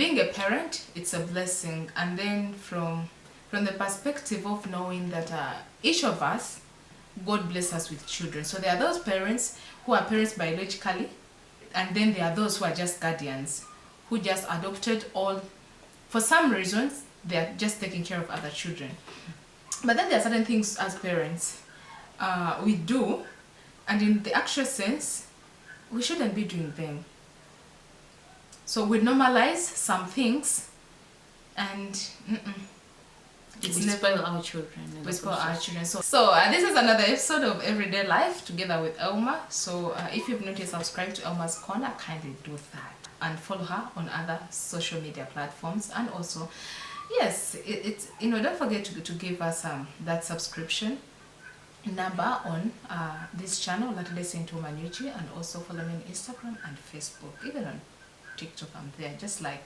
being a parent, it's a blessing. And then from the perspective of knowing that each of us, God bless us with children. So there are those parents who are parents biologically, and then there are those who are just guardians, who just adopted, all for some reasons they are just taking care of other children. But then there are certain things as parents we do, and in the actual sense we shouldn't be doing them. So we normalize some things, and we spoil our children. We spoil our children. So this is another episode of Everyday Life together with Elma. So if you've not yet subscribed to Elma's Corner, kindly do that and follow her on other social media platforms. And also, yes, it's don't forget to give us that subscription number on this channel that Listen to Manucci, and also follow me on Instagram and Facebook, even on TikTok. I'm there, just like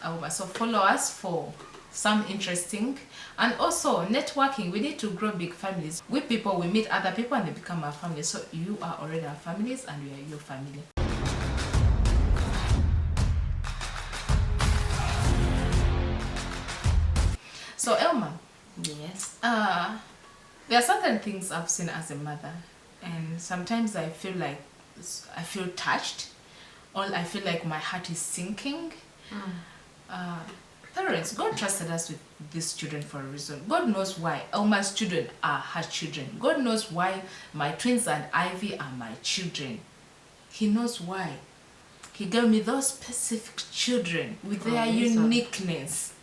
Elma. So follow us for some interesting and also networking. We need to grow big families. With people, we meet other people and they become our family. So you are already our families and we are your family. So Elma, yes, there are certain things I've seen as a mother, and sometimes I feel touched, or I feel like my heart is sinking. Parents, God trusted us with these children for a reason. God knows why Elma's children are her children. God knows why my twins and Ivy are my children. He knows why. He gave me those specific children with their uniqueness.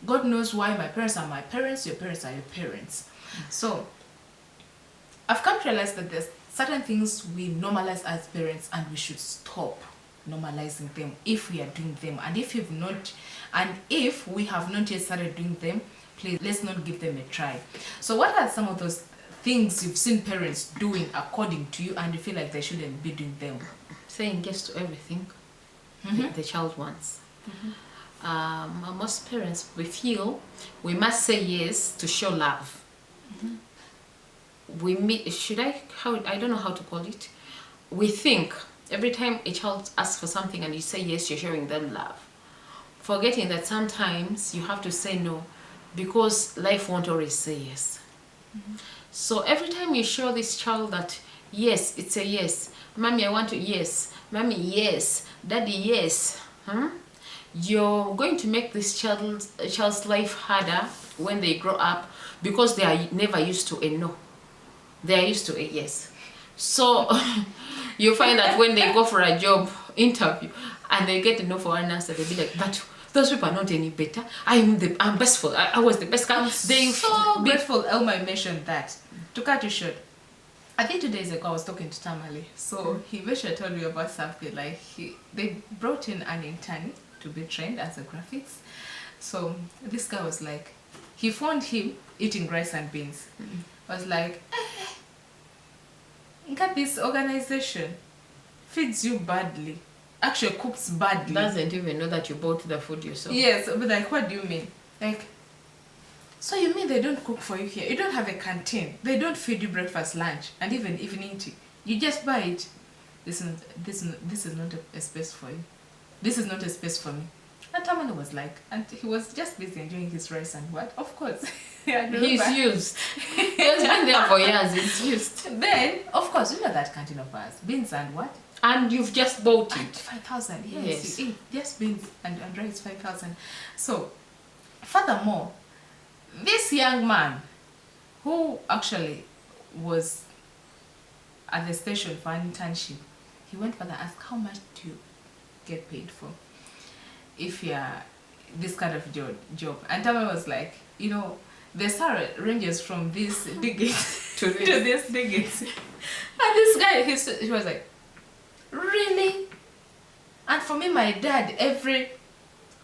God knows why my parents are my parents, your parents are your parents. So I've come to realize that there's certain things we normalize as parents, and we should stop normalizing them if we are doing them. And if we have not yet started doing them, please, let's not give them a try. So what are some of those things you've seen parents doing according to you and you feel like they shouldn't be doing them? Saying yes to everything the child wants. Most parents, we feel we must say yes to show love. I don't know how to call it. We think every time a child asks for something and you say yes, you're showing them love, forgetting that sometimes you have to say no, because life won't always say yes. So every time you show this child that yes, it's a yes. Mommy, I want to, yes. Mommy, yes. Daddy, yes. You're going to make this child's life harder when they grow up, because they are never used to a no. They are used to a yes. So you find that when they go for a job interview and they get a no for an answer, they'll be like, but those people are not any better. I'm best for. I was the best. Grateful Elma mentioned that. To cut you short, I think 2 days ago I was talking to Tamale. So he basically told me about something like they brought in an intern to be trained as a graphics. So this guy was like, he found him eating rice and beans. I was like, this organization feeds you badly, actually cooks badly, doesn't even know that you bought the food yourself. Yes, but like, what do you mean? Like, so you mean they don't cook for you here? You don't have a canteen, they don't feed you breakfast, lunch, and even evening tea. You just buy it. This is not a space for you. This is not a space for me. And Tamale was like, and he was just busy enjoying his rice and what? Of course. He's used. He has been there for years. He's used. Then, of course, you know that canteen of ours. Beans and what? And you've just bought it. 5,000. Yes. You eat just beans and rice, 5,000. So, furthermore, this young man who actually was at the station for an internship, he went further and asked, how much do you get paid for if you're this kind of job? And Tamara was like, the salary ranges from this digit to this digit. And this guy, he was like, really? And for me, my dad, every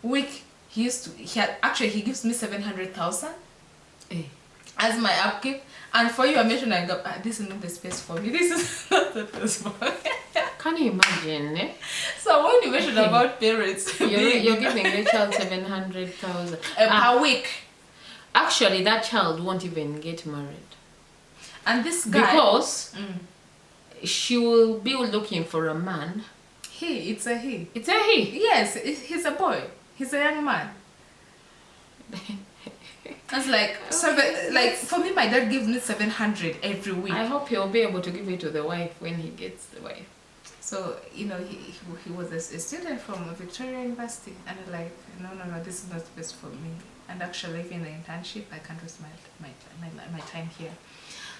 week, he gives me 700,000 as my upkeep. And for you, I mentioned, I go, this is not the space for me. This is not the place for me. Can you imagine? Eh? So when you mentioned about parents, you're giving your child 700,000 per week. Actually, that child won't even get married. And this guy, because she will be looking for a man. It's a he. It's a he. Yes, he's a boy. He's a young man. It's like for me, my dad gives me 700 every week. I hope he'll be able to give it to the wife when he gets the wife. So, he was a student from Victoria University, and I'm like, no, this is not the best for me. And actually, even the internship, I can't waste my time here.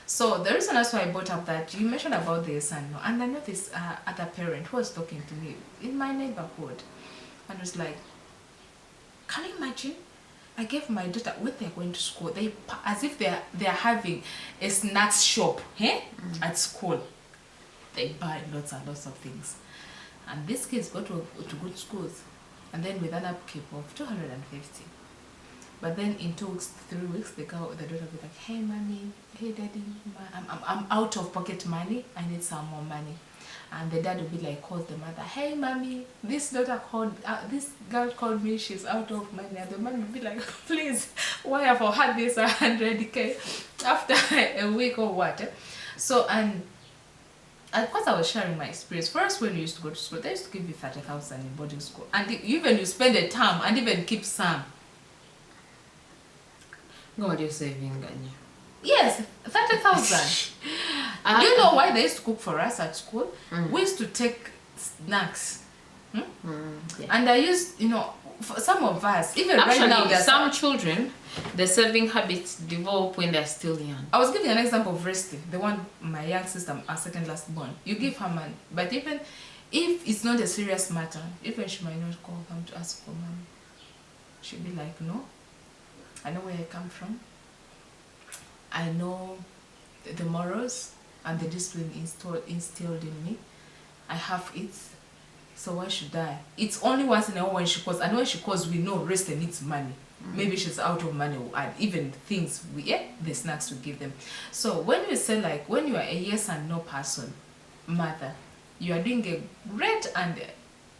So the reason that's why I brought up that you mentioned about this, and I know this other parent who was talking to me in my neighborhood, and was like, can you imagine? I gave my daughter, when they're going to school, as if they're having a snacks shop, at school. They buy lots and lots of things, and these kids go to good schools, and then with an upkeep of 250. But then in 2 weeks, 3 weeks, the daughter will be like, hey mommy, hey daddy, I'm out of pocket money, I need some more money. And the dad will be like, calls the mother, hey mommy, this girl called me, she's out of money. And the mom will be like, please, why have I had this 100k after a week or what? So, and of course I was sharing my experience. For us, when we used to go to school, they used to give you 30,000 in boarding school. And even you spend a term and even keep some. God, you're saving, Ganya. Yes, 30,000. Do you know why they used to cook for us at school? We used to take snacks. Yeah. And I used, for some of us, even Actually, right now, some children, the saving habits develop when they're still young. I was giving an example of Resty, the one, my young sister, our second last born. You give her money, but even if it's not a serious matter, even she might not come to ask for money. She'll be like, no, I know where I come from. I know the morals and the discipline instilled in me. I have it, so why should I? It's only once in a while when she calls, and when she calls, we know Resta needs money. Maybe she's out of money, and even things the snacks we give them. So when you say, like, when you are a yes and no person, mother, you are doing a great and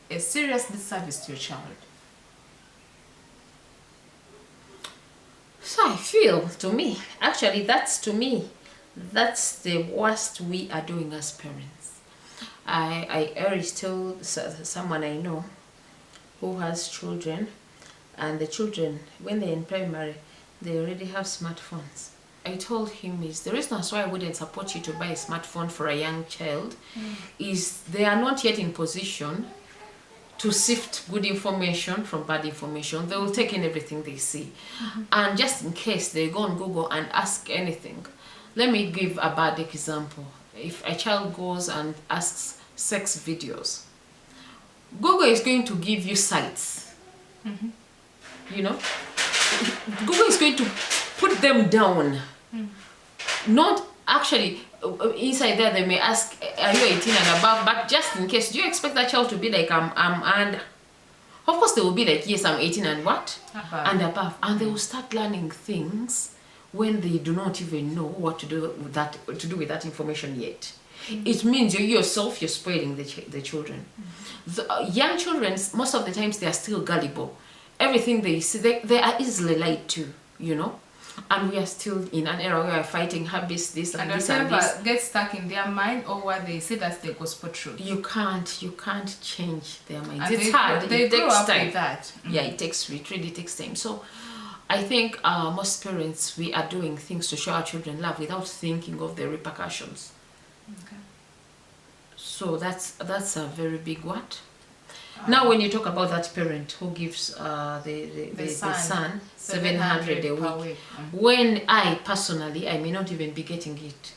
a serious disservice to your child. So I feel, that's the worst we are doing as parents. I always tell someone I know who has children, and the children, when they're in primary, they already have smartphones. I told him the reason why I wouldn't support you to buy a smartphone for a young child is they are not yet in position to sift good information from bad information. They will take in everything they see. And just in case they go on Google and ask anything, let me give a bad example. If a child goes and asks sex videos, Google is going to give you sites. Google is going to put them down. Not actually, inside there they may ask, are you 18 and above? But just in case, do you expect that child to be like, I'm under? Of course they will be like, yes, I'm 18 and what? Above. And above. And they will start learning things when they do not even know what to do with that information yet. It means you're spoiling the children. The young children, most of the times, they are still gullible. Everything they see, they are easily lied to, And we are still in an era where we are fighting habits, this and this and this. Get stuck in their mind, or what they say that's the gospel truth. You can't change their minds. And it's hard. They it takes up time. With that. Yeah, it really takes time. So I think most parents, we are doing things to show our children love without thinking of the repercussions. Okay. So that's a very big what? Now when you talk about that parent who gives the son 700 a week, when I personally, I may not even be getting it,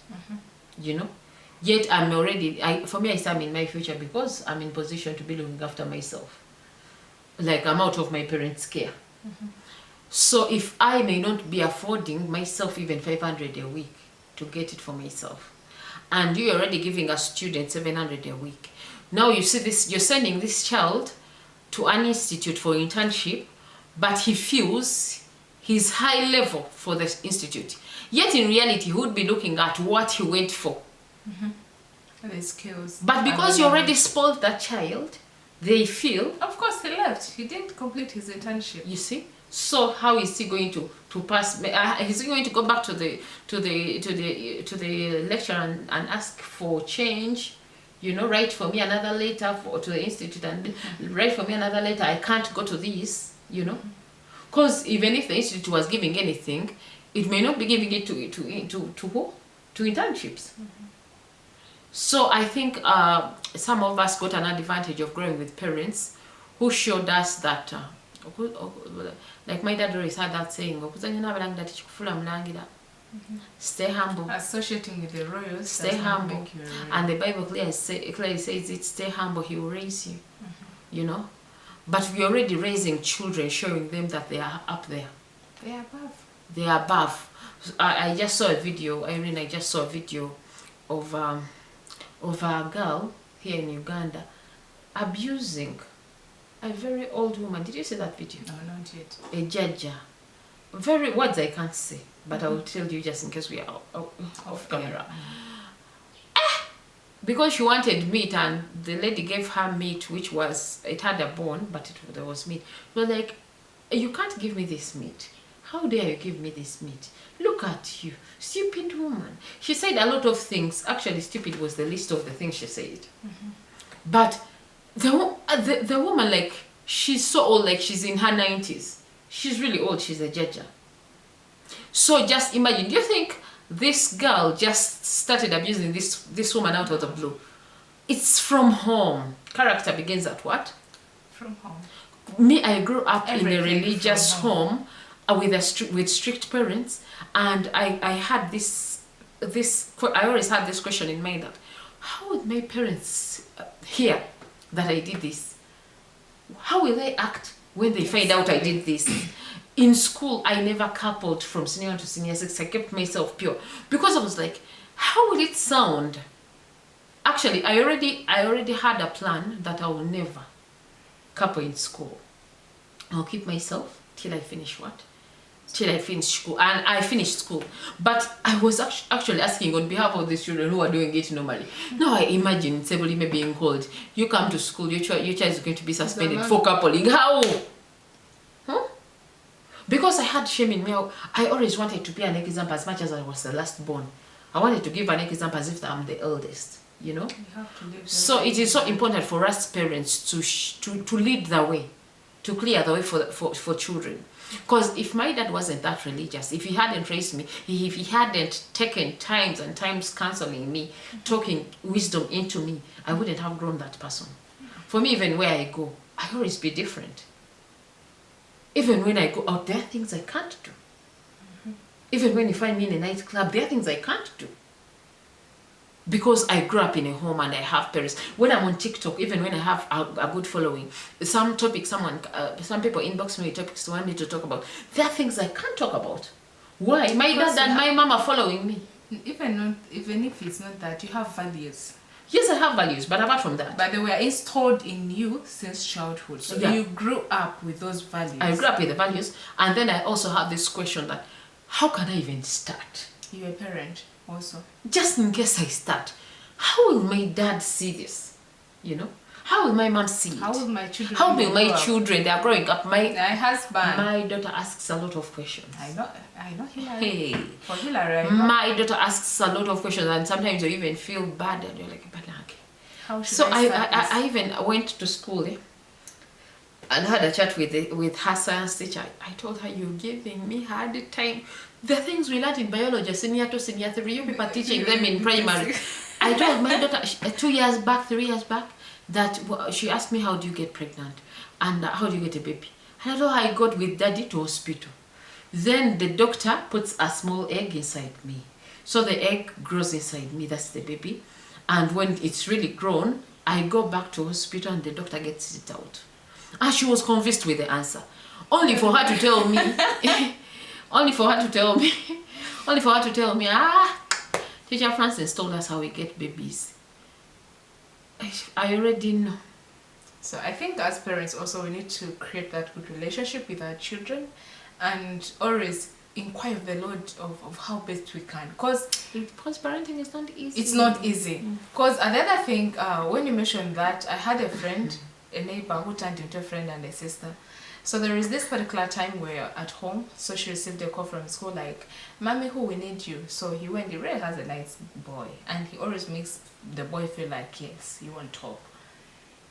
yet I'm already, for me, I'm in my future because I'm in position to be looking after myself. Like, I'm out of my parents' care. So if I may not be affording myself even 500 a week to get it for myself, and you're already giving a student 700 a week, now you see this, you're sending this child to an institute for internship, but he feels he's high level for the institute. Yet in reality, he would be looking at what he went for. The skills. But because you already spoiled that child, they feel... Of course, he left. He didn't complete his internship. You see? So how is he going to pass? Is he going to go back to the lecturer and ask for change? Write for me another letter to the institute and write for me another letter. I can't go to this. you know. Because even if the institute was giving anything, it may not be giving it to who? To internships. So I think some of us got an advantage of growing with parents who showed us that, like my dad always had that saying, stay humble. Associating with the royals. Stay humble. And the Bible clearly says it, stay humble, he will raise you. You know? But we're already raising children, showing them that they are up there. They are above. They are above. I just saw a video, I just saw a video of a girl here in Uganda abusing a very old woman. Did you see that video? No, not yet. A judge. Very words I can't say, but I will tell you just in case we are off camera. Because she wanted meat and the lady gave her meat, which was, it had a bone, but there was meat. We're like, you can't give me this meat. How dare you give me this meat? Look at you, stupid woman. She said a lot of things. Actually, stupid was the least of the things she said. But the woman, like, she's so old, like she's in her 90s. She's really old, she's a judge. So just imagine, do you think this girl just started abusing this woman out of the blue? It's from home. Character begins at what? From home. Me, I grew up in a Everything religious from home with strict parents, and I had this I always had this question in mind, that how would my parents hear that I did this? How will they act when they find out I did this? In school, I never coupled from senior 1 to senior 6. I kept myself pure because I was like, how will it sound? Actually, I already had a plan that I will never couple in school. I'll keep myself till I finish what? Till I finish school. And I finished school. But I was actually asking on behalf of these children who are doing it normally. Now I imagine somebody may being called, you come to school, your child is going to be suspended for coupling. How? Huh? Because I had shame in me. I always wanted to be an example as much as I was the last born. I wanted to give an example as if I'm the eldest, you know. You have to live. So it is so important for us parents to lead the way, to clear the way for children. Because if my dad wasn't that religious, if he hadn't raised me, if he hadn't taken times and times counseling me, talking wisdom into me, I wouldn't have grown that person. For me, even where I go, I always be different. Even when I go out, there are things I can't do. Even when you find me in a nightclub, there are things I can't do. Because I grew up in a home and I have parents. When I'm on TikTok, even when I have a good following, some topic, some people inbox me topics they want me to talk about. There are things I can't talk about. Why? My dad and my mom are following me. Even if it's not that, you have values. Yes, I have values, but apart from that, But they were installed in you since childhood. So Yeah. you grew up with those values. I grew up with the values, and then I also have this question that, how can I even start? You're a parent also. Just in case I start, how will my dad see this? You know? How will my mom see it? How will my children How will grow my up? children, they are growing up, My husband. my daughter asks a lot of questions. I know Hillary. Hey, For Hillary, I know. my daughter asks a lot of questions, and sometimes you even feel bad, and you're like, but okay. How should So I start this? I even went to school and had a chat with her science teacher. I told her, you're giving me hard time. The things we learned in biology, senior 2, senior 3, you people teaching them in primary. I told my daughter 3 years back, that she asked me, how do you get pregnant? And how do you get a baby? And I told her I got with daddy to hospital. Then the doctor puts a small egg inside me. So the egg grows inside me, that's the baby. And when it's really grown, I go back to hospital and the doctor gets it out. And she was convinced with the answer. Only for her to tell me, Teacher Francis told us how we get babies. I already know. So I think as parents also we need to create that good relationship with our children and always inquire of the Lord of how best we can. Because parenting is not easy. it's not easy. Because another thing, when you mentioned that, I had a friend, a neighbor who turned into a friend and a sister. So there is this particular time where at home, so she received a call from school like, Mommy, who we need you. So he went, he really has a nice boy. And he always makes the boy feel like, yes, you on top.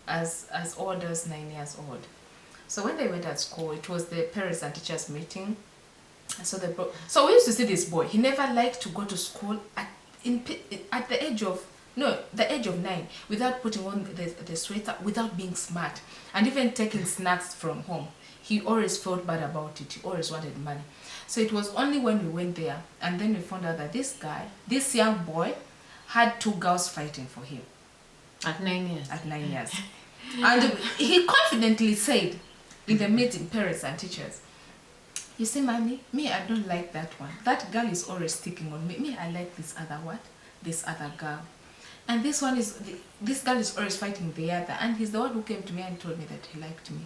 As old as 9 years old. So when they went at school, it was the parents and teachers meeting. So so we used to see this boy. He never liked to go to school at the age of 9, without putting on the sweater, without being smart, and even taking snacks from home. He always felt bad about it. He always wanted money. So it was only when we went there, and then we found out that this young boy, had 2 girls fighting for him. At 9 years. At 9 years. And he confidently said in the meeting, parents and teachers, "You see, mommy, me, I don't like that one. That girl is always sticking on me. Me, I like this other girl. And this girl is always fighting the other." And he's the one who came to me and told me that he liked me.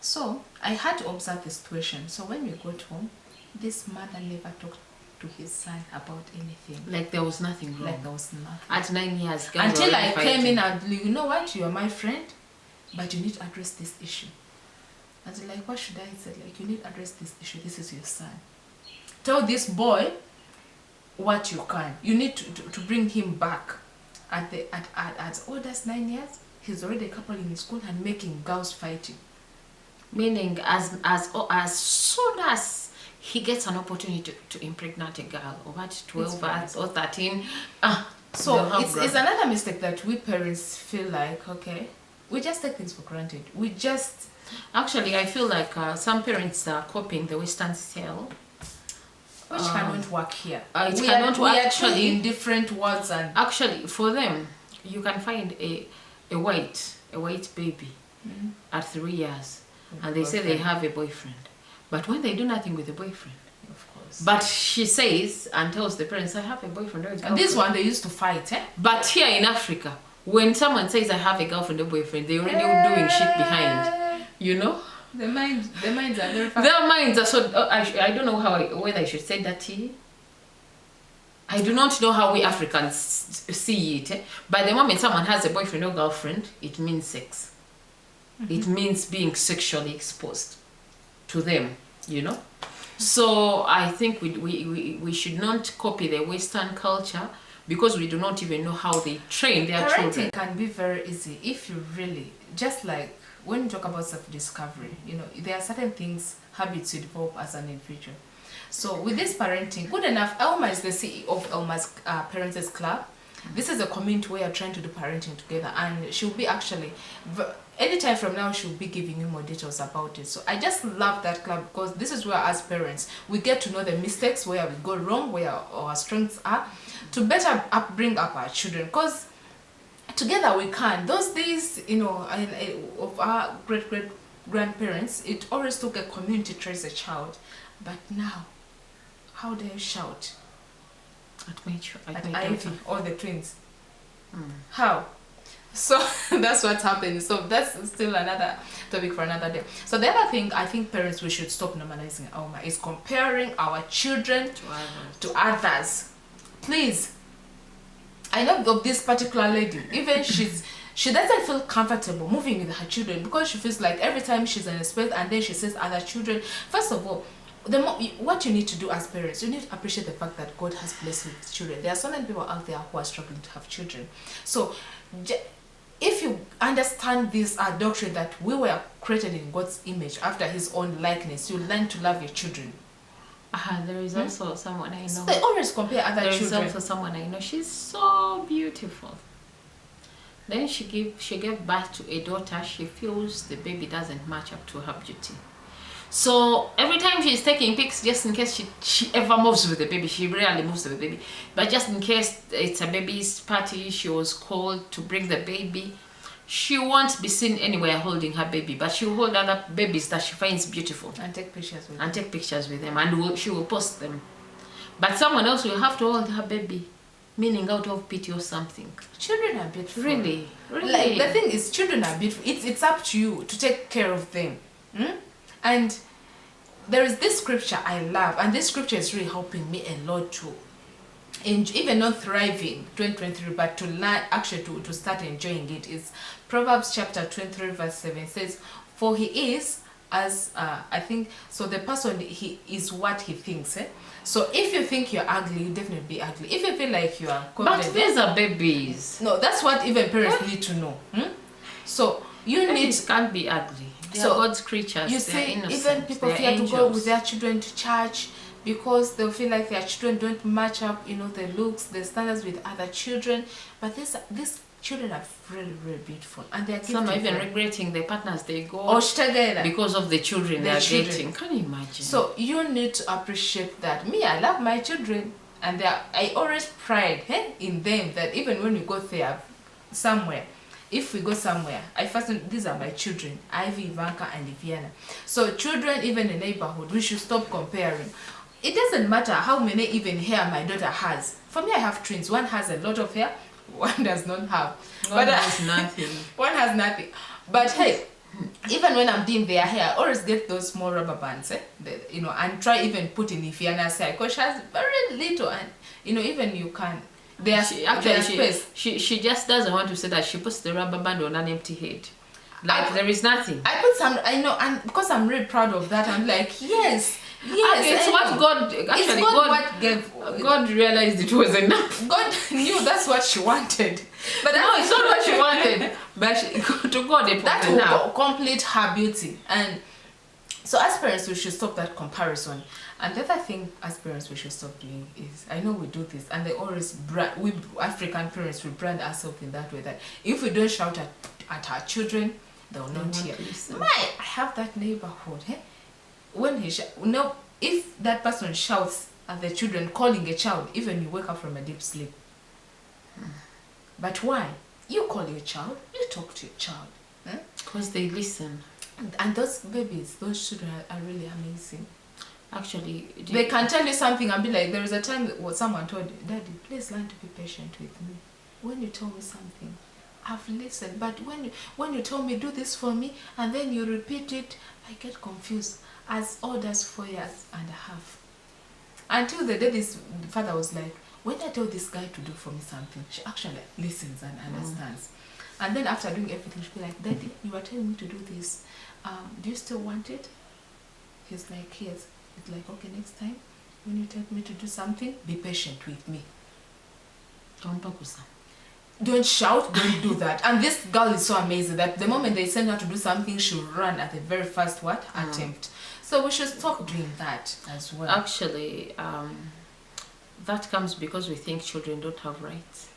So I had to observe the situation. So when we got home, this mother never talked to his son about anything. Like there was nothing wrong. Like there was nothing. At 9 years. Until I came in and, "You know what? You are my friend, but you need to address this issue." I was like, "What should I say?" Like, "You need to address this issue. This is your son. Tell this boy what you can. You need to bring him back at as old as 9 years. He's already a couple in his school and making girls fighting." Meaning as soon as he gets an opportunity to impregnate a girl, or what, 12 or 13, so it's another mistake that we parents feel like, okay, we just take things for granted. We just... Actually, I feel like some parents are copying the Western style. Which cannot work here. We are actually in different worlds, and actually for them, you can find a white baby at 3 years, and they say they have a boyfriend. But when they do nothing with the boyfriend, of course. But she says and tells the parents, "I have a boyfriend." And this one, they used to fight, eh? But here in Africa, when someone says, "I have a girlfriend or boyfriend," they're already doing shit behind, you know? The minds are very fast. Their minds are so... I don't know whether I should say that to you. I do not know how we Africans see it. Eh? By the moment someone has a boyfriend or girlfriend, it means sex. It means being sexually exposed to them, you know? So I think we should not copy the Western culture, because we do not even know how they train their children. Parenting can be very easy if you really, just like when you talk about self-discovery, you know, there are certain things, habits you develop as an individual. So with this parenting, good enough, Elma is the CEO of Elma's Parents Club. This is a community where you're trying to do parenting together, and she'll be actually, anytime from now, she'll be giving you more details about it. So I just love that club, because this is where, as parents, we get to know the mistakes, where we go wrong, where our strengths are, to better bring up our children, because together we can. Those days, you know, of our great-grandparents, it always took a community to raise a child. But now, how do you shout at Ivy or the twins? How? So that's what's happening. So that's still another topic for another day. So the other thing I think parents, we should stop normalizing, Alma, is comparing our children to others. Please. I know of this particular lady, even she doesn't feel comfortable moving with her children, because she feels like every time she's in a space and then she says other children. First of all, what you need to do as parents, you need to appreciate the fact that God has blessed you with children. There are so many people out there who are struggling to have children. So if you understand this doctrine that we were created in God's image after his own likeness, you learn to love your children. There is also someone I know. So they always compare other children. There is also someone I know. She's so beautiful. Then she gave birth to a daughter. She feels the baby doesn't match up to her beauty. So every time she's taking pics, just in case she ever moves with the baby, she rarely moves with the baby, but just in case it's a baby's party, she was called to bring the baby, she won't be seen anywhere holding her baby, but she'll hold other babies that she finds beautiful and take pictures with them. And she will post them. But someone else will have to hold her baby, meaning out of pity or something. Children are beautiful. Really. Like, the thing is, children are beautiful. It's up to you to take care of them. And there is this scripture I love, and this scripture is really helping me a lot too. Even not thriving 2023, but to learn, actually to start enjoying it, is Proverbs chapter 23 verse 7 says, "For he is as I think." So the person, he is what he thinks. So if you think you're ugly, you definitely be ugly. If you feel like you are confident, but these are babies. No, that's what even parents need to know. So You need Babies can't be ugly. They are God's creatures. You They're see, innocent. even people They're fear to go angels. with their children to church because they feel like their children don't match up, the looks, the standards with other children. But these children are really, really beautiful, and they are Some are even gifted. regretting the partners they go Or together. because of the children they The are children. dating. Can you imagine? So you need to appreciate that. Me, I love my children, and I always pride in them, that even when we go there somewhere, if we go somewhere, I first, these are my children, Ivy, Ivanka, and Viviana. So children, even in the neighborhood, we should stop comparing. It doesn't matter how many even hair my daughter has. For me, I have twins. One has a lot of hair, one does not have. One has nothing. One has nothing. But hey, even when I'm doing their hair, I always get those small rubber bands, and try even putting Ifiana's hair, because she has very little, and even you can. She just doesn't want to say that she puts the rubber band on an empty head. Like there is nothing. I put some, I know, and because I'm really proud of that, I'm like, yes. It's what God actually what gave. God realized it was enough. God knew that's what she wanted. But No, it's not what she wanted. But to God it was that enough. will complete her beauty. And so as parents, we should stop that comparison. And the other thing as parents we should stop doing is, I know we do this, and they always we African parents, we brand ourselves in that way, that if we don't shout at our children, they will not hear. I have that neighborhood. When he if that person shouts at the children, calling a child, even you wake up from a deep sleep. But why? You call your child, you talk to your child. Because they listen. And those babies, those children are really amazing. Actually, they can tell you something and be like, there was a time what someone told you, Daddy, please learn to be patient with me. When you tell me something, I've listened, but when you tell me do this for me and then you repeat it, I get confused. As old as 4 years and a half. Until the day this father was like, when I tell this guy to do for me something, she actually listens and understands. And then after doing everything, she'll be like, Daddy, you were telling me to do this. Do you still want it? He's like, yes. It's like, okay, next time when you tell me to do something, be patient with me. Don't shout, don't do that. And this girl is so amazing that the moment they send her to do something, she'll run at the very first attempt. So we should stop doing that as well. Actually, that comes because we think children don't have rights.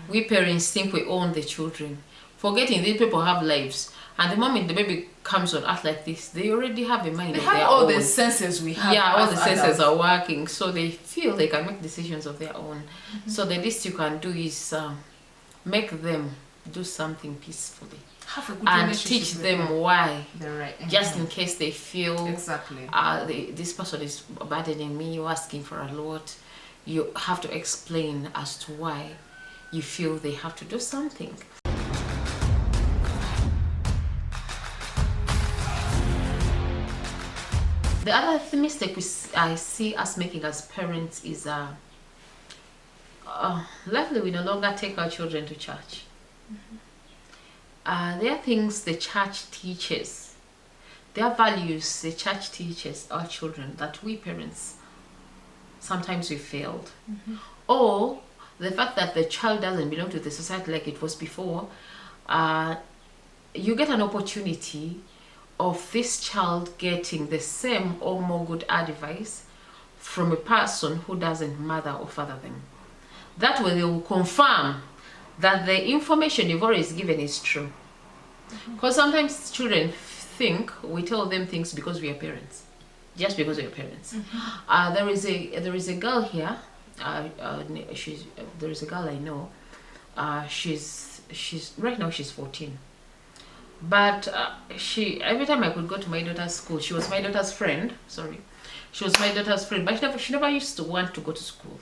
We parents think we own the children, forgetting these people have lives. And the moment the baby comes on earth like this, they already have a mind. They of have their all own. the senses we have. Yeah, all the senses adults are working, so they feel they can make decisions of their own. So the least you can do is make them do something peacefully. Have a good and relationship teach with them why, They're right. just in case they feel Exactly. this person is burdening me, you're asking for a lot. You have to explain as to why you feel they have to do something. The other mistake I see us making as parents is likely we no longer take our children to church. There are things the church teaches, there are values the church teaches our children that we parents sometimes we failed. Or the fact that the child doesn't belong to the society like it was before. You get an opportunity of this child getting the same or more good advice from a person who doesn't mother or father them. That way they will confirm that the information you've always given is true. Because sometimes children think we tell them things because we are parents, just because we are parents. There is a girl here. There is a girl I know. She's right now she's 14. But every time I could go to my daughter's school, she was my daughter's friend. Sorry, she was my daughter's friend, but she never used to want to go to school.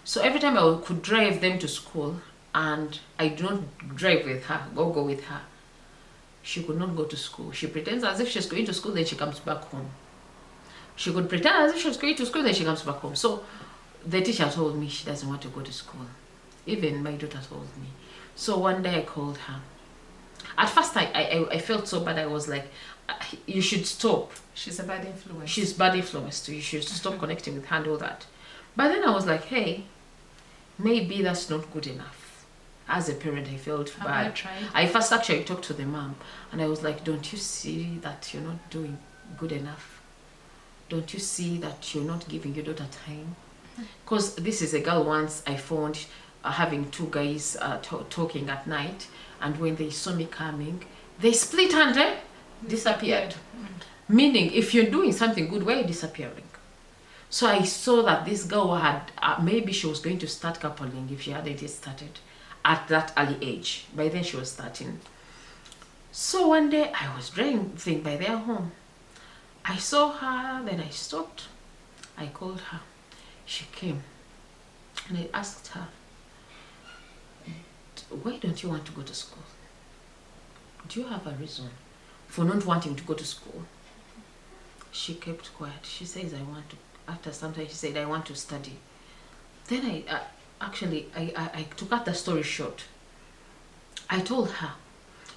So every time I could drive them to school, and I don't drive with her, go with her, she could not go to school. She pretends as if she's going to school, then she comes back home. She could pretend as if she's going to school, then she comes back home. So the teacher told me she doesn't want to go to school. Even my daughter told me. So one day I called her. At first I felt so bad. I was like, you should stop. She's a bad influence. She's bad influence too. You should stop connecting with her and all that. But then I was like, hey, maybe that's not good enough. as a parent, I felt Have bad. I tried? I first actually talked to the mom, and I was like, don't you see that you're not doing good enough? Don't you see that you're not giving your daughter time? Because this is a girl once I found having two guys talking at night, and when they saw me coming, they split and disappeared. Meaning, if you're doing something good, why are you disappearing? So I saw that this girl had, maybe she was going to start coupling if she hadn't yet started at that early age. By then she was starting. So one day I was driving by their home. I saw her, then I stopped. I called her. She came. And I asked her, why don't you want to go to school? Do you have a reason for not wanting to go to school? She kept quiet. She says, I want to. After some time, she said, I want to study. Then I to cut the story short, I told her,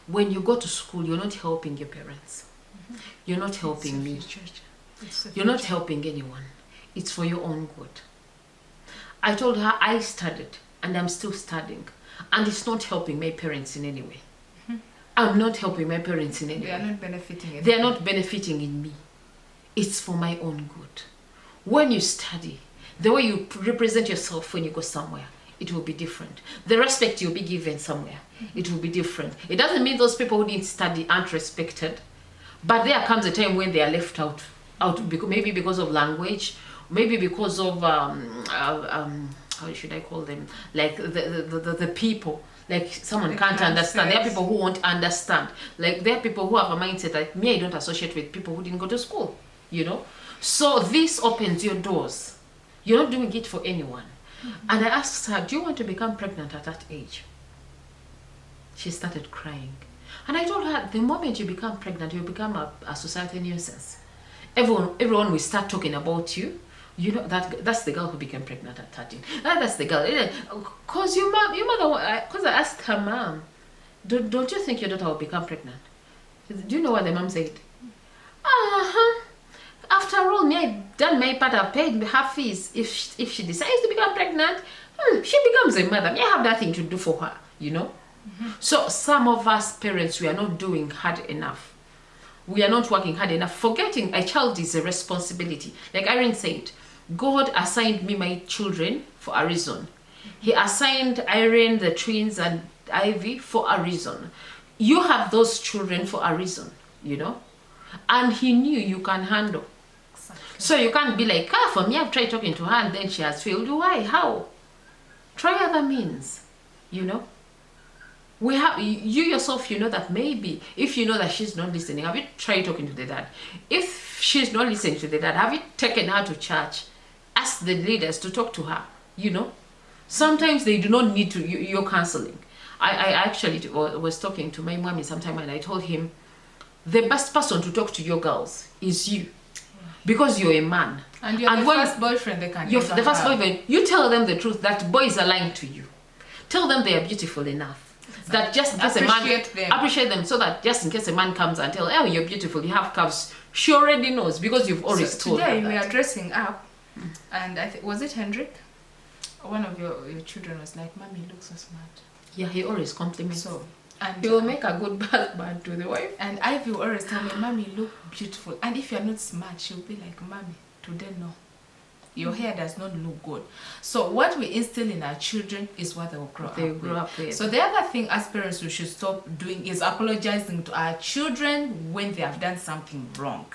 when you go to school, you're not helping your parents. You're not helping me. You're not helping anyone. It's for your own good. I told her I studied and I'm still studying, and it's not helping my parents in any way. I'm not helping my parents in any way. They are not benefiting. They are not benefiting in me. It's for my own good. When you study, the way you represent yourself when you go somewhere, it will be different. The respect you'll be given somewhere, it will be different. It doesn't mean those people who didn't study aren't respected, but there comes a time when they are left out maybe because of language, maybe because of how should I call them? Like the people. Like someone can't understand. There are people who won't understand. Like there are people who have a mindset like me. I don't associate with people who didn't go to school. You know. So this opens your doors. You're not doing it for anyone. And I asked her, do you want to become pregnant at that age? She started crying. And I told her, the moment you become pregnant, you become a society nuisance. Everyone will start talking about you. You know, that's the girl who became pregnant at 13. That's the girl. Because your mother, because I asked her mom, don't you think your daughter will become pregnant? Do you know what the mom said? After all, me, I've done my part, I've paid her fees. If she decides to become pregnant, she becomes a mother. Me, I have nothing to do for her, you know? So some of us parents, we are not doing hard enough. We are not working hard enough. Forgetting a child is a responsibility. Like Irene said, God assigned me my children for a reason. He assigned Irene, the twins, and Ivy for a reason. You have those children for a reason, you know? And he knew you can handle. Exactly. So you can't be like, for me, I've tried talking to her and then she has failed. Why? How? Try other means, you know? We have, you yourself, you know that maybe if you know that she's not listening, have you tried talking to the dad? If she's not listening to the dad, have you taken her to church? Ask the leaders to talk to her, you know? Sometimes they do not need your counseling. I actually was talking to my mommy sometime and I told him, the best person to talk to your girls is you. Because you're a man. And you're the first boyfriend they can You're the first boyfriend. You tell them the truth that boys are lying to you. Tell them they are beautiful enough. That just in case appreciate them, so that just in case a man comes and tell, oh, you're beautiful, you have curves, she already knows because you've always told her. Today we are dressing up, and I think, was it Hendrik? One of your children was like, Mommy, you look so smart. Yeah, he always compliments. So, and he will make a good husband to the wife. And Ivy will always tell me, Mommy, you look beautiful. And if you're not smart, she'll be like, Mommy, today no. Your hair does not look good. So what we instill in our children is what they will grow up with. So the other thing as parents we should stop doing is apologizing to our children when they have done something wrong.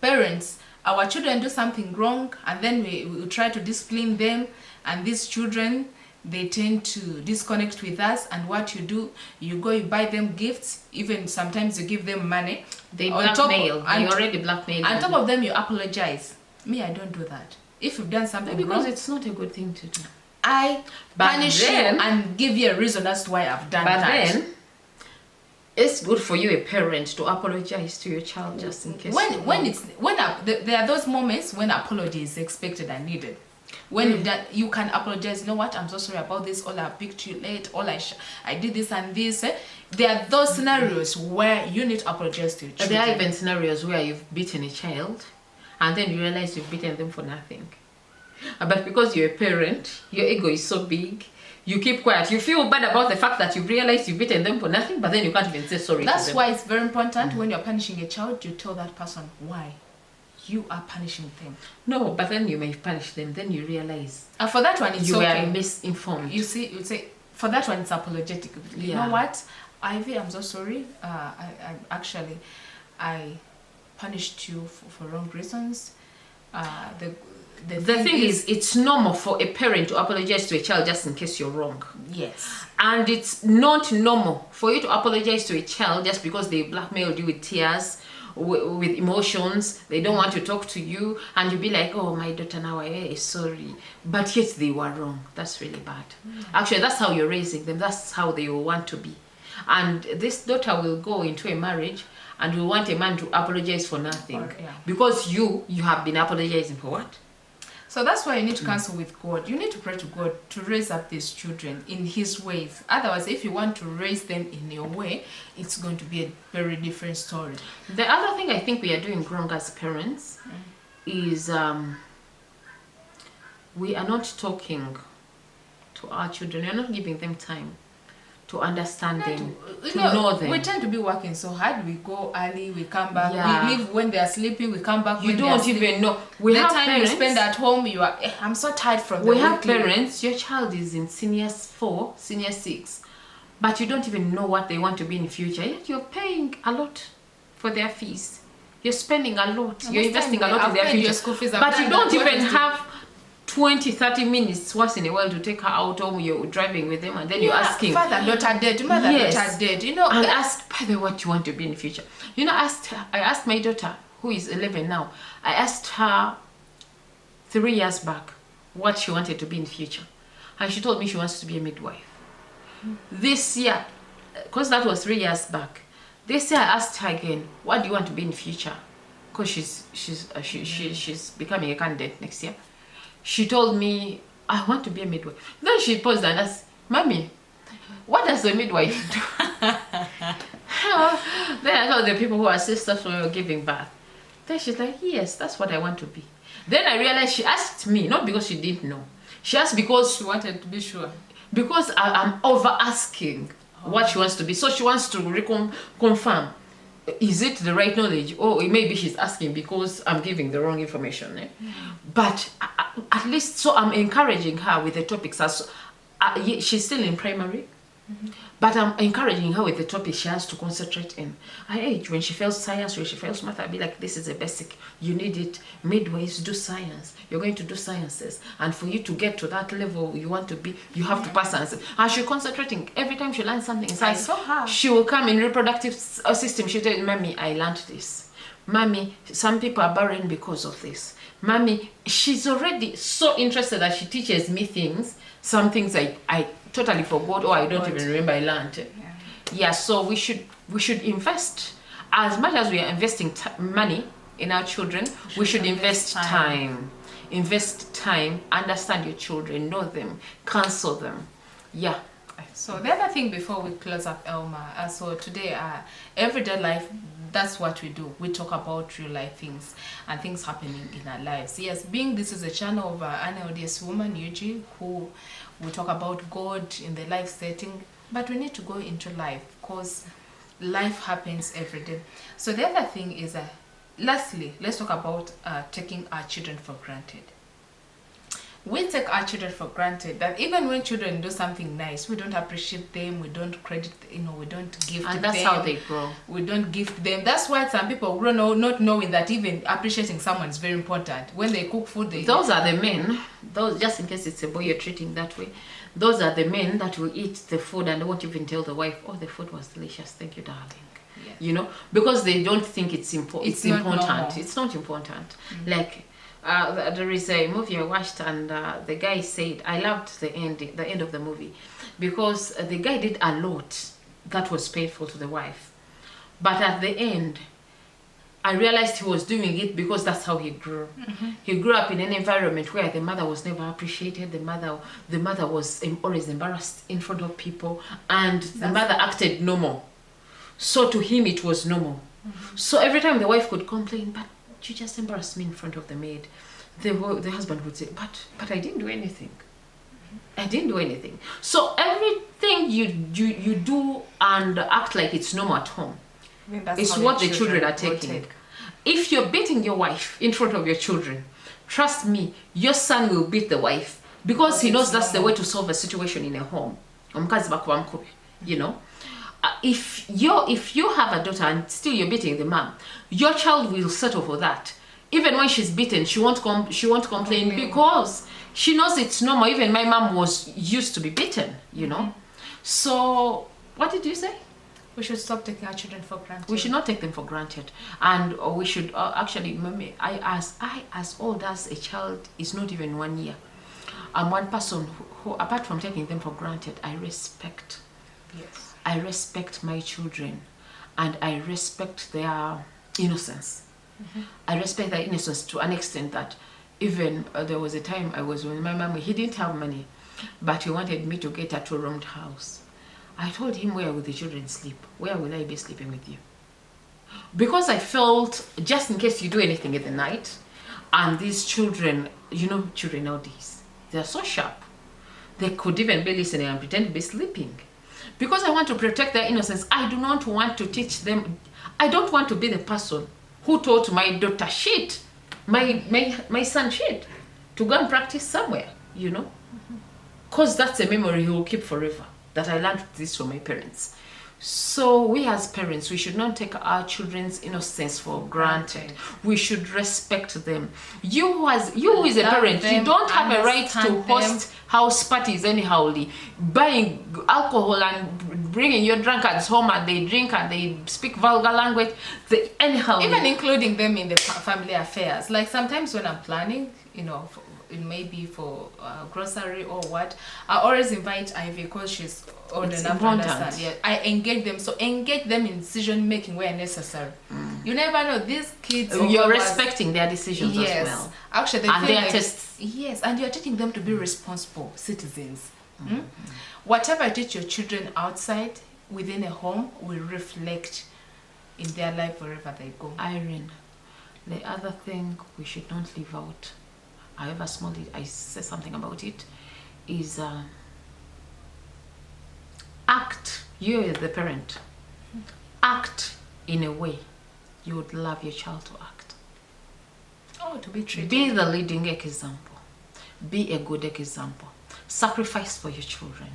Parents, our children do something wrong and then we try to discipline them, and these children, they tend to disconnect with us, and what you do, you go, you buy them gifts, even sometimes you give them money. They blackmail. They already blackmail. On top of them, you apologize. Me, I don't do that. If you've done something wrong, because it's not a good thing to do. I punish you and give you a reason as to why I've done that. But then, it's good for you, a parent, to apologize to your child just in case. There are those moments when apology is expected and needed. When you've done, you can apologize. You know what? I'm so sorry about this. All I picked you late. All I did this and this. There are those scenarios where you need to apologize to your children. There are even scenarios where you've beaten a child, and then you realize you've beaten them for nothing. But because you're a parent, your ego is so big, you keep quiet. You feel bad about the fact that you've realized you've beaten them for nothing, but then you can't even say sorry to That's them. why it's very important when you're punishing a child, you tell that person why you are punishing them. No, but then you may punish them, then you realize For that one, it's you okay. were misinformed. You see, you say, for that one, it's apologetic. You know what, Ivy, I'm so sorry. I punished you for wrong reasons. The thing is, it's normal for a parent to apologize to a child just in case you're wrong. Yes. And it's not normal for you to apologize to a child just because they blackmailed you with tears, with emotions. They don't want to talk to you, and you be like, oh, my daughter, now I am sorry. But yet they were wrong. That's really bad. Actually, that's how you're raising them. That's how they will want to be. And this daughter will go into a marriage and will want a man to apologize for nothing. Because you have been apologizing for what? So that's why you need to counsel with God. You need to pray to God to raise up these children in His ways. Otherwise, if you want to raise them in your way, it's going to be a very different story. The other thing I think we are doing wrong as parents is we are not talking to our children. We are not giving them time to understand them, to know them. We tend to be working so hard. We go early, we come back. Yeah. We leave when they are sleeping, we come back You when they are don't sleeping. even know. We The have time parents, you spend at home, you are, I'm so tired from the we have weekly." parents, your child is in senior 4, senior 6, but you don't even know what they want to be in the future. Yet you're paying a lot for their fees. You're spending a lot. You're investing a lot in their future. School fees, But you don't even have 20-30 minutes once in a while to take her out, or you're driving with them, and then you're asking father, daughter dead, mother, daughter dead, and ask by the way what you want to be in the future. I asked my daughter, who is 11 now, I asked her 3 years back what she wanted to be in the future, and she told me she wants to be a midwife. This year, because that was 3 years back, this year I asked her again, what do you want to be in the future? Because she's becoming a candidate next year. She told me, I want to be a midwife. Then she paused and asked, Mommy, what does a midwife do? Then I thought the people who assist us when we were giving birth. Then she's like, yes, that's what I want to be. Then I realized she asked me, not because she didn't know. She asked because she wanted to be sure. Because I'm over asking what she wants to be. So she wants to confirm. Is it the right knowledge? Or maybe she's asking because I'm giving the wrong information. But at least, so I'm encouraging her with the topics. She's still in primary. But I'm encouraging her with the topic she has to concentrate in. At age, when she fails science, when she fails math, I'll be like, this is a basic. You need it. Midways, do science. You're going to do sciences. And for you to get to that level you want to be, you have to pass science. And she's concentrating. Every time she learns something in science, she will come in reproductive system. She'll tell me, Mommy, I learned this. Mommy, some people are barren because of this. Mommy, she's already so interested that she teaches me things. Some things I totally forgot, or I don't even remember I learned. So we should invest. As much as we are investing money in our children, we should invest time. Invest time, understand your children, know them, counsel them. So the other thing before we close up, Elma, so today, everyday life, that's what we do. We talk about real life things and things happening in our lives. Yes, this is a channel of an LDS woman, Yuji, who will talk about God in the life setting, but we need to go into life because life happens every day. So the other thing is, lastly, let's talk about taking our children for granted. We take our children for granted, that even when children do something nice, we don't appreciate them, we don't credit, we don't gift them. And that's how they grow. We don't gift them. That's why some people grow not knowing that even appreciating someone is very important. When they cook food, those are the men, those, just in case it's a boy you're treating that way, those are the men that will eat the food and won't even tell the wife, oh, the food was delicious, thank you, darling. Because they don't think it's important. It's not important. Like, there is a movie I watched, and the guy said, I loved the end of the movie, because the guy did a lot that was painful to the wife, but at the end I realized he was doing it because that's how he grew. He grew up in an environment where the mother was never appreciated. The mother was always embarrassed in front of people, and the mother acted normal, so to him it was normal. So every time the wife could complain, but you just embarrassed me in front of the maid, the husband would say, but I didn't do anything. I didn't do anything. So everything you do and act like it's normal at home is what the children are taking. If you're beating your wife in front of your children, trust me, your son will beat the wife because he knows that's the way to solve a situation in a home. You know, if you have a daughter and still you're beating the mom, your child will settle for that. Even when she's beaten, she won't complain because she knows it's normal. Even my mom was used to be beaten, you know. So what did you say? We should stop taking our children for granted. We should not take them for granted, and we should actually. I as old as a child is not even 1 year. I'm one person who, apart from taking them for granted, I respect. Yes. I respect my children, and I respect their innocence. I respect their innocence to an extent that even there was a time I was with my mom. He didn't have money, but he wanted me to get a 2-roomed house. I told him, where will the children sleep? Where will I be sleeping with you? Because I felt, just in case you do anything in the night, and these children, you know, children nowadays, they're so sharp. They could even be listening and pretend to be sleeping. Because I want to protect their innocence, I do not want to teach them. I don't want to be the person who taught my daughter shit, my son shit, to go and practice somewhere, you know? Because that's a memory he will keep forever, that I learned this from my parents. So we as parents, we should not take our children's innocence for granted. We should respect them. You who is a parent, you don't have a right to host house parties anyhowly, buying alcohol and bringing your drunkards home and they drink and they speak vulgar language, anyhow. Even including them in the family affairs. Like sometimes when I'm planning, you know, it may be for grocery or what, I always invite Ivy because she's old enough to understand. Yeah, I engage them. So engage them in decision making where necessary. You never know, these kids. You're respecting their decisions as well. Actually, they and feel their like, tests. Yes, and you're teaching them to be responsible citizens. Whatever you teach your children outside within a home will reflect in their life wherever they go. Irene, the other thing we should not leave out, however small I say something about it, is act. You're the parent. Act in a way you would love your child to act. Oh, to be treated. Be the leading example. Be a good example. Sacrifice for your children.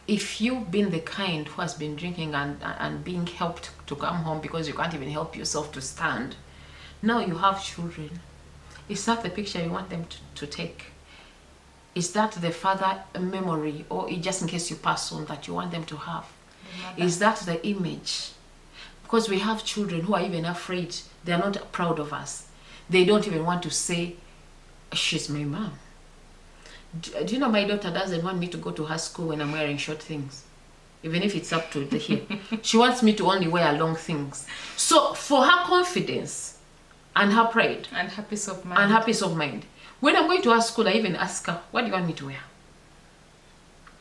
If you've been the kind who has been drinking and being helped to come home because you can't even help yourself to stand, now you have children. Is that the picture you want them to take? Is that the father memory, or just in case you pass on, that you want them to have? Is that the image? Because we have children who are even afraid. They're not proud of us. They don't even want to say, she's my mom. Do you know my daughter doesn't want me to go to her school when I'm wearing short things? Even if it's up to the hip. She wants me to only wear long things. So for her confidence and her pride. And her peace of mind. When I'm going to her school, I even ask her, what do you want me to wear?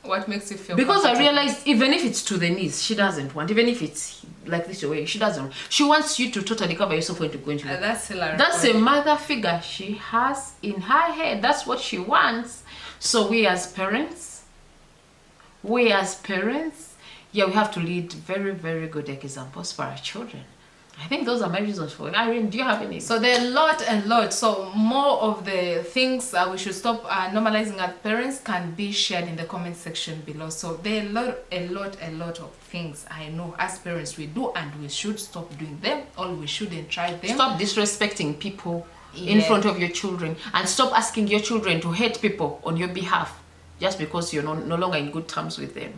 What makes you feel Because I realized even if it's to the knees, she doesn't want. Even if it's like this way, she doesn't. She wants you to totally cover yourself when you're going to. That's hilarious. That's a mother figure she has in her head. That's what she wants. So we as parents, yeah, we have to lead very, very good examples for our children. I think those are my reasons for it. Irene, do you have any? So there are a lot. So more of the things we should stop normalizing as parents can be shared in the comment section below. So there are a lot of things I know as parents we do, and we should stop doing them, or we shouldn't try them. Stop disrespecting people in front of your children, and stop asking your children to hate people on your behalf just because you're no longer in good terms with them.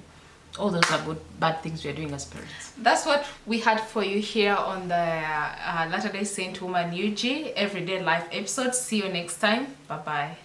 All those are bad things we are doing as parents. That's what we had for you here on the Latter-day Saint Woman UG Everyday Life episode. See you next time. Bye-bye.